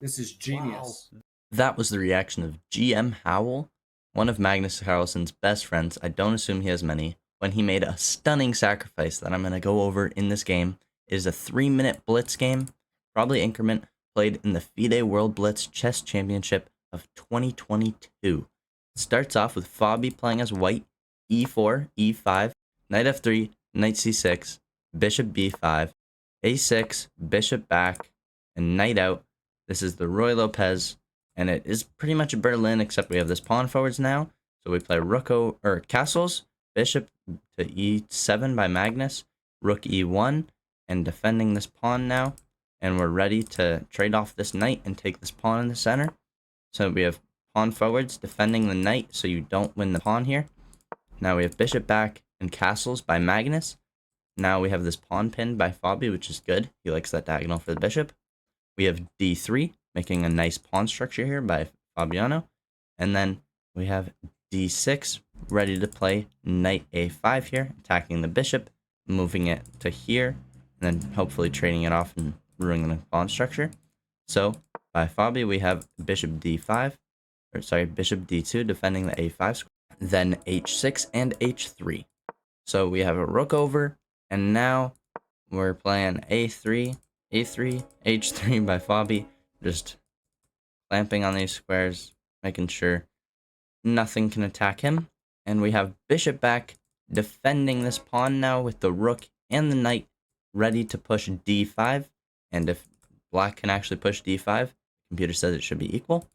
This is genius. Wow. That was the reaction of GM Howell, one of Magnus Carlsen's best friends. I don't assume he has many. When he made a stunning sacrifice that I'm going to go over in this game. It is a 3-minute blitz game, probably increment, played in the FIDE World Blitz Chess Championship of 2022. It starts off with Fabi playing as white, e4, e5, knight f3, knight c6, bishop b5, a6, bishop back, and knight out. This is the Roy Lopez, and it is pretty much a Berlin, except we have this pawn forwards now. So we play castles, bishop to e7 by Magnus, rook e1, and defending this pawn now. And we're ready to trade off this knight and take this pawn in the center. So we have pawn forwards defending the knight so you don't win the pawn here. Now we have bishop back and castles by Magnus. Now we have this pawn pinned by Fabi, which is good. He likes that diagonal for the bishop. We have d3, making a nice pawn structure here by Fabiano. And then we have d6, ready to play knight a5 here, attacking the bishop, moving it to here, and then hopefully trading it off and ruining the pawn structure. So by Fabi, we have bishop d5, bishop d2, defending the a5 square, then h6 and h3. So we have a rook over, and now we're playing a3, a3, h3 by Fabi, just clamping on these squares, making sure nothing can attack him. And we have bishop back, defending this pawn now with the rook and the knight, ready to push d5. And if black can actually push d5, the computer says it should be equal.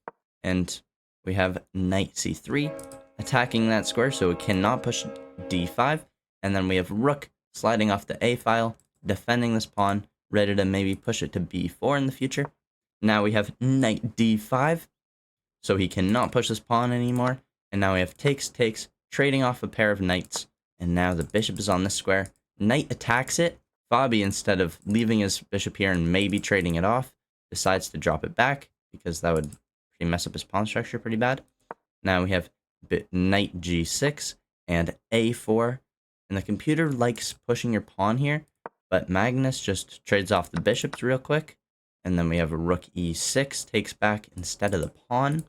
And we have knight c3, attacking that square so it cannot push d5. And then we have rook sliding off the a file, defending this pawn, ready to maybe push it to b4 in the future. Now we have knight d5, so he cannot push this pawn anymore. And now we have takes, trading off a pair of knights. And now the bishop is on this square. Knight attacks it. Fabi, instead of leaving his bishop here and maybe trading it off, decides to drop it back, because that would pretty mess up his pawn structure pretty bad. Now we have knight g6 and a4. And the computer likes pushing your pawn here, but Magnus just trades off the bishops real quick. And then we have a rook e6 takes back instead of the pawn,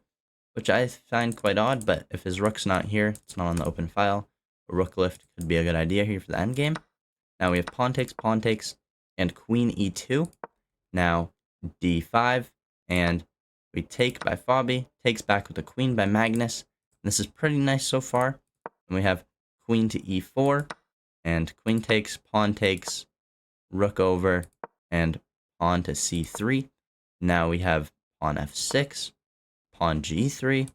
which I find quite odd, but if his rook's not here, it's not on the open file, a rook lift could be a good idea here for the endgame. Now we have pawn takes, and queen e2. Now d5, and we take by Fabi, takes back with the queen by Magnus. This is pretty nice so far. And we have queen to e4, and queen takes, rook over, and pawn to c3. Now we have pawn f6, pawn g3,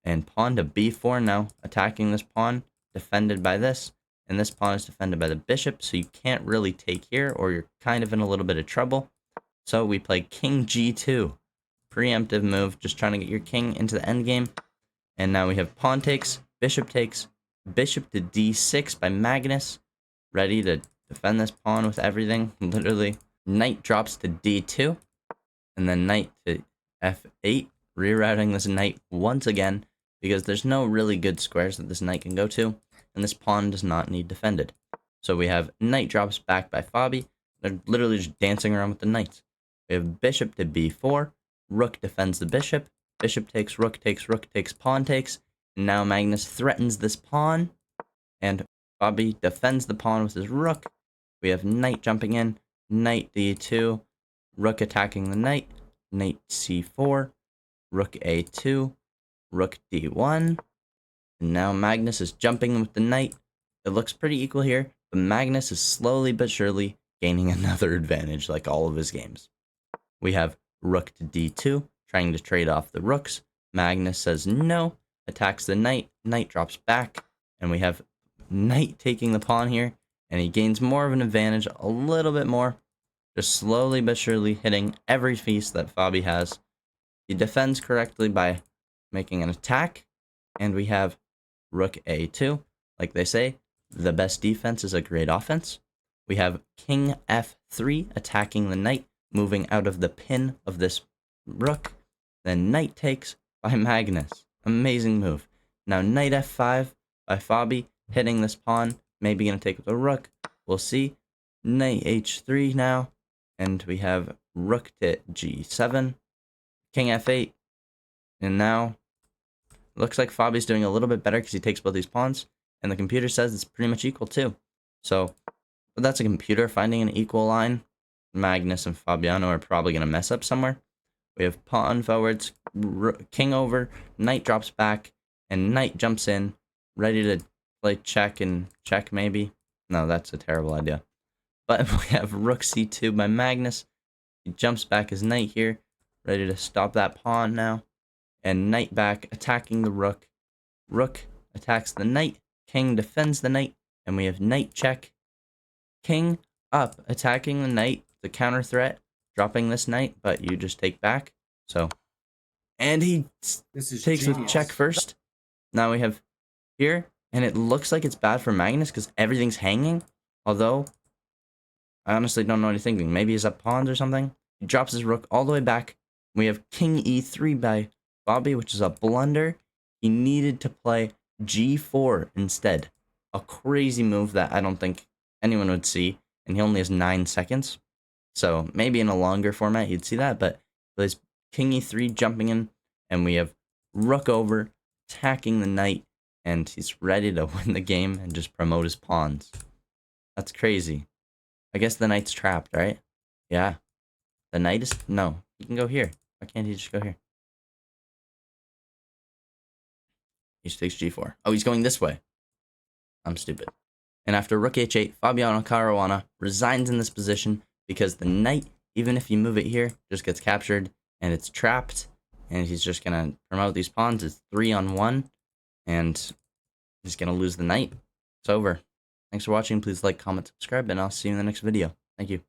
and pawn to b4 now, attacking this pawn, defended by this, and this pawn is defended by the bishop, so you can't really take here, or you're kind of in a little bit of trouble. So we play king g2, preemptive move, just trying to get your king into the endgame. And now we have pawn takes, bishop to d6 by Magnus, ready to defend this pawn with everything, literally. Knight drops to d2, and then knight to f8, rerouting this knight once again, because there's no really good squares that this knight can go to, and this pawn does not need defended. So we have knight drops back by Fabi. They're literally just dancing around with the knights. We have bishop to b4, rook defends the bishop, bishop takes, rook takes, pawn takes, and now Magnus threatens this pawn, and Fabi defends the pawn with his rook. We have knight jumping in, knight d2, rook attacking the knight, knight c4, rook a2, rook d1, and now Magnus is jumping with the knight. It looks pretty equal here, but Magnus is slowly but surely gaining another advantage like all of his games. We have rook to d2, trying to trade off the rooks. Magnus says no, attacks the knight, knight drops back, and we have knight taking the pawn here, and he gains more of an advantage, a little bit more, just slowly but surely hitting every piece that Fabi has. He defends correctly by making an attack, and we have rook a2. Like they say, the best defense is a great offense. We have king f3 attacking the knight, moving out of the pin of this rook. Then knight takes by Magnus. Amazing move. Now knight f5 by Fabi, hitting this pawn, maybe going to take with a rook. We'll see. Knight h3 now, and we have rook to g7, king f8, and now looks like Fabi's doing a little bit better because he takes both these pawns, and the computer says it's pretty much equal too. So, but that's a computer finding an equal line. Magnus and Fabiano are probably going to mess up somewhere. We have pawn forwards, king over, knight drops back, and knight jumps in, ready to play check and check maybe. No, that's a terrible idea. But we have rook c2 by Magnus. He jumps back his knight here, ready to stop that pawn now. And knight back, attacking the rook. Rook attacks the knight. King defends the knight. And we have knight check. King up, attacking the knight. The counter threat, dropping this knight, but you just take back. So, and he takes a check first. Now we have here, and it looks like it's bad for Magnus because everything's hanging. Although, I honestly don't know what he's thinking. Maybe he's up pawns or something. He drops his rook all the way back. We have king e3 by Bobby, which is a blunder. He needed to play g4 instead. A crazy move that I don't think anyone would see. And he only has 9 seconds. So maybe in a longer format you'd see that. But plays king e3 jumping in. And we have rook over, attacking the knight. And he's ready to win the game and just promote his pawns. That's crazy. I guess the knight's trapped, right? Yeah. The knight is... No. He can go here. Why can't he just go here? He just takes g4. Oh, he's going this way. I'm stupid. And after rook h8, Fabiano Caruana resigns in this position because the knight, even if you move it here, just gets captured and it's trapped. And he's just going to promote these pawns. It's 3-on-1. And he's going to lose the knight. It's over. Thanks for watching. Please like, comment, subscribe, and I'll see you in the next video. Thank you.